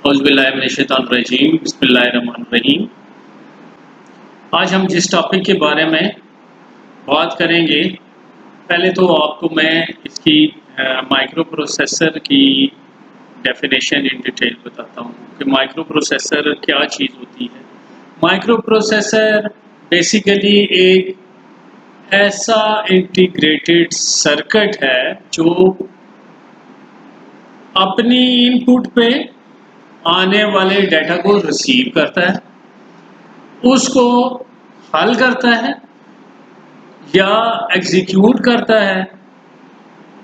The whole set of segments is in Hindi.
औज़ुबिल्लाहिमिनश्शैतानिर्रजीम बिस्मिल्लाहिर्रहमानिर्रहीम। आज हम जिस टॉपिक के बारे में बात करेंगे, पहले तो आपको मैं इसकी माइक्रो प्रोसेसर की डेफिनेशन इन डिटेल बताता हूँ कि माइक्रो प्रोसेसर क्या चीज़ होती है। माइक्रो प्रोसेसर बेसिकली एक ऐसा इंटीग्रेटेड सर्किट है जो अपनी इनपुट पे आने वाले डाटा को रिसीव करता है, उसको हल करता है या एग्जीक्यूट करता है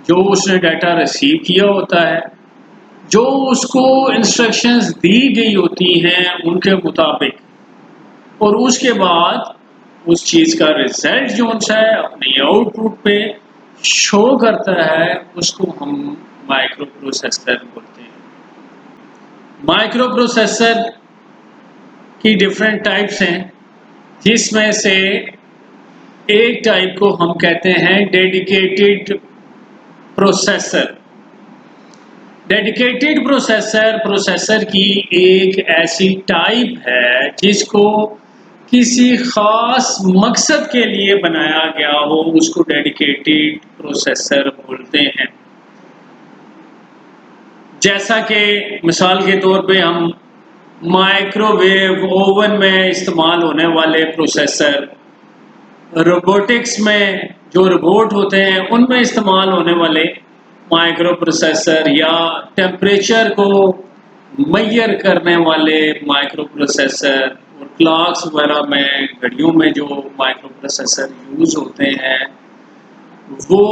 जो उसने डाटा रिसीव किया होता है, जो उसको इंस्ट्रक्शंस दी गई होती हैं उनके मुताबिक, और उसके बाद उस चीज़ का रिजल्ट जो है अपनी आउटपुट पे शो करता है, उसको हम माइक्रो प्रोसेसर बोलते हैं। माइक्रो प्रोसेसर की डिफरेंट टाइप्स हैं, जिसमें से एक टाइप को हम कहते हैं डेडिकेटेड प्रोसेसर। डेडिकेटेड प्रोसेसर की एक ऐसी टाइप है जिसको किसी खास मकसद के लिए बनाया गया हो, उसको डेडिकेटेड प्रोसेसर बोलते हैं। जैसा कि मिसाल के तौर पे हम माइक्रोवेव ओवन में इस्तेमाल होने वाले प्रोसेसर, रोबोटिक्स में जो रोबोट होते हैं उनमें इस्तेमाल होने वाले माइक्रो प्रोसेसर, या टेम्परेचर को मेजर करने वाले माइक्रो प्रोसेसर, और क्लॉक्स वगैरह में, घड़ियों में जो माइक्रो प्रोसेसर यूज़ होते हैं वो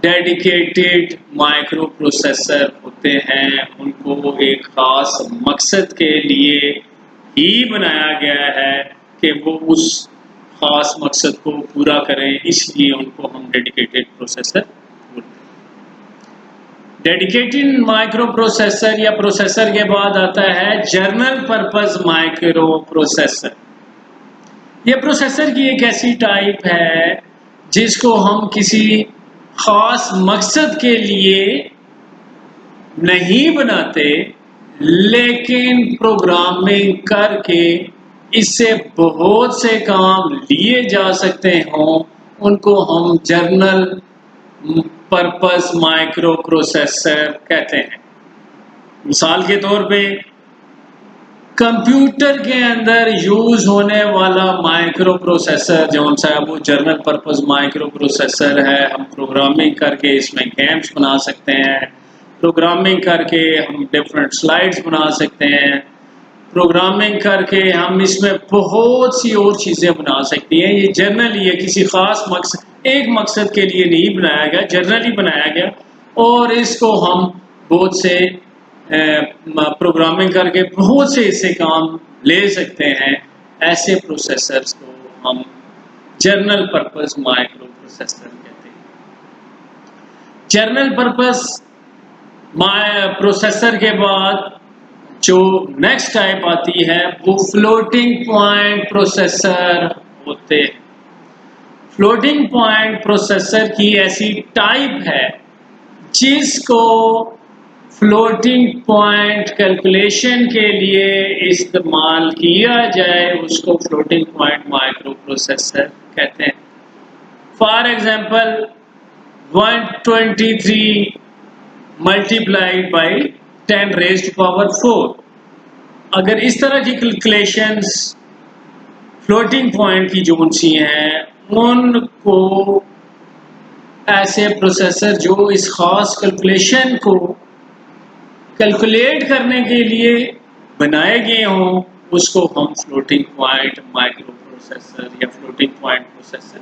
डेडिकेटेड माइक्रो प्रोसेसर होते हैं। उनको एक ख़ास मकसद के लिए ही बनाया गया है कि वो उस ख़ास मकसद को पूरा करें, इसलिए उनको हम डेडिकेटेड प्रोसेसर बोलते हैं। डेडिकेटेड माइक्रो प्रोसेसर या प्रोसेसर के बाद आता है जनरल पर्पस माइक्रो प्रोसेसर। ये प्रोसेसर की एक ऐसी टाइप है जिसको हम किसी खास मकसद के लिए नहीं बनाते, लेकिन प्रोग्रामिंग करके इससे बहुत से काम लिए जा सकते हों, उनको हम जनरल पर्पस माइक्रो प्रोसेसर कहते हैं। मिसाल के तौर पे कंप्यूटर के अंदर यूज होने वाला माइक्रो प्रोसेसर जो सा है वो जनरल पर्पस माइक्रो प्रोसेसर है। हम प्रोग्रामिंग करके इसमें गेम्स बना सकते हैं, प्रोग्रामिंग करके हम डिफरेंट स्लाइड्स बना सकते हैं, प्रोग्रामिंग करके हम इसमें बहुत सी और चीज़ें बना सकती हैं। ये जनरली है, किसी ख़ास मकसद, एक मकसद के लिए नहीं बनाया गया, जनरली बनाया गया, और इसको हम बहुत से प्रोग्रामिंग करके बहुत से ऐसे काम ले सकते हैं। ऐसे प्रोसेसर्स को हम जनरल पर्पस माइक्रो प्रोसेसर कहते हैं। जनरल पर्पस प्रोसेसर के बाद जो नेक्स्ट टाइप आती है वो फ्लोटिंग पॉइंट प्रोसेसर होते हैं। फ्लोटिंग पॉइंट प्रोसेसर की ऐसी टाइप है जिसको फ्लोटिंग पॉइंट कैलकुलेशन के लिए इस्तेमाल किया जाए, उसको फ्लोटिंग पॉइंट माइक्रो प्रोसेसर कहते हैं। For example 123 multiplied by 10 raised to power 4। अगर इस तरह की कैलकुलेशंस फ्लोटिंग पॉइंट की जोन सी हैं, उनको ऐसे प्रोसेसर जो इस खास कैलकुलेशन को कैलकुलेट करने के लिए बनाए गए हों, उसको हम फ्लोटिंग पॉइंट माइक्रो प्रोसेसर या फ्लोटिंग पॉइंट प्रोसेसर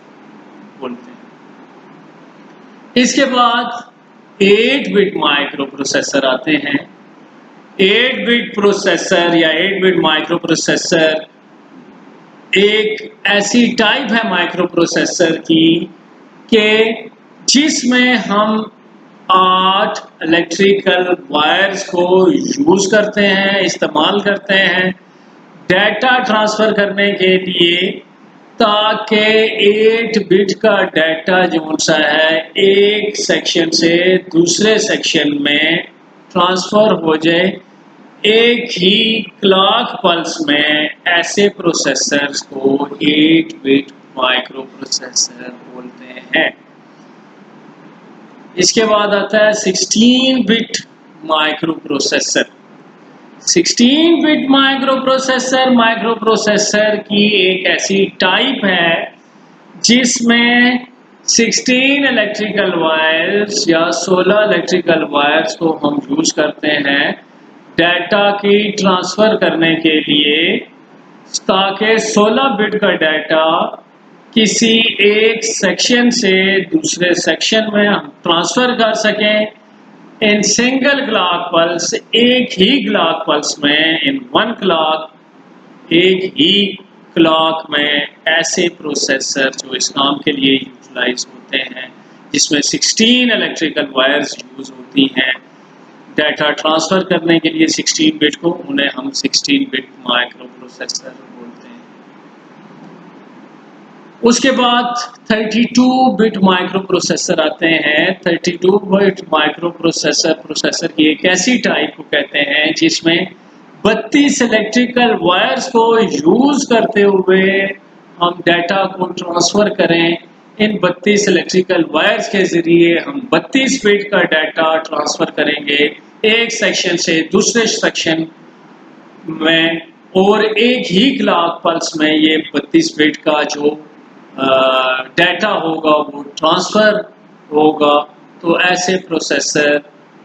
बोलते हैं। इसके बाद 8 बिट माइक्रो प्रोसेसर आते हैं। 8 बिट प्रोसेसर या 8 बिट माइक्रो प्रोसेसर एक ऐसी टाइप है माइक्रो प्रोसेसर की कि जिसमें हम 8 इलेक्ट्रिकल वायर्स को यूज़ करते हैं, इस्तेमाल करते हैं डाटा ट्रांसफ़र करने के लिए, ताकि 8 बिट का डाटा जो सा है एक सेक्शन से दूसरे सेक्शन में ट्रांसफ़र हो जाए एक ही क्लॉक पल्स में ऐसे प्रोसेसर्स को 8 बिट माइक्रो प्रोसेसर बोलते हैं। इसके बाद आता है 16 bit micro processor. 16 bit micro processor की एक ऐसी टाइप है जिसमें 16 इलेक्ट्रिकल वायर्स या 16 इलेक्ट्रिकल वायर्स को हम यूज करते हैं डाटा की ट्रांसफर करने के लिए, ताकि 16 बिट का डाटा किसी एक सेक्शन से दूसरे सेक्शन में हम ट्रांसफर कर सकें इन सिंगल क्लॉक पल्स, एक ही क्लॉक पल्स में, इन वन क्लॉक, एक ही क्लॉक में ऐसे प्रोसेसर जो इस काम के लिए यूटिलाइज होते हैं, जिसमें 16 इलेक्ट्रिकल वायर्स यूज होती हैं डाटा ट्रांसफर करने के लिए 16 बिट को, उन्हें हम 16 बिट माइक्रो प्रोसेसर बोलते हैं। उसके बाद 32 बिट माइक्रो प्रोसेसर आते हैं। 32 बिट माइक्रो प्रोसेसर की एक ऐसी टाइप को कहते हैं जिसमें 32 इलेक्ट्रिकल वायर्स को यूज करते हुए हम डाटा को ट्रांसफर करें। इन 32 इलेक्ट्रिकल वायर्स के जरिए हम 32 बिट का डाटा ट्रांसफर करेंगे एक सेक्शन से दूसरे सेक्शन में, और एक ही क्लॉक पल्स में ये 32 बिट का जो डाटा होगा वो ट्रांसफर होगा। तो ऐसे प्रोसेसर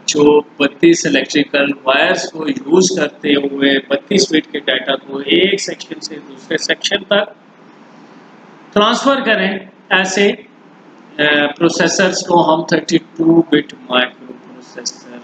जो 32 इलेक्ट्रिकल वायर्स को यूज करते हुए 32 बिट के डाटा को एक सेक्शन से दूसरे सेक्शन तक ट्रांसफर करें, ऐसे प्रोसेसर्स को हम 32 बिट माइक्रो प्रोसेसर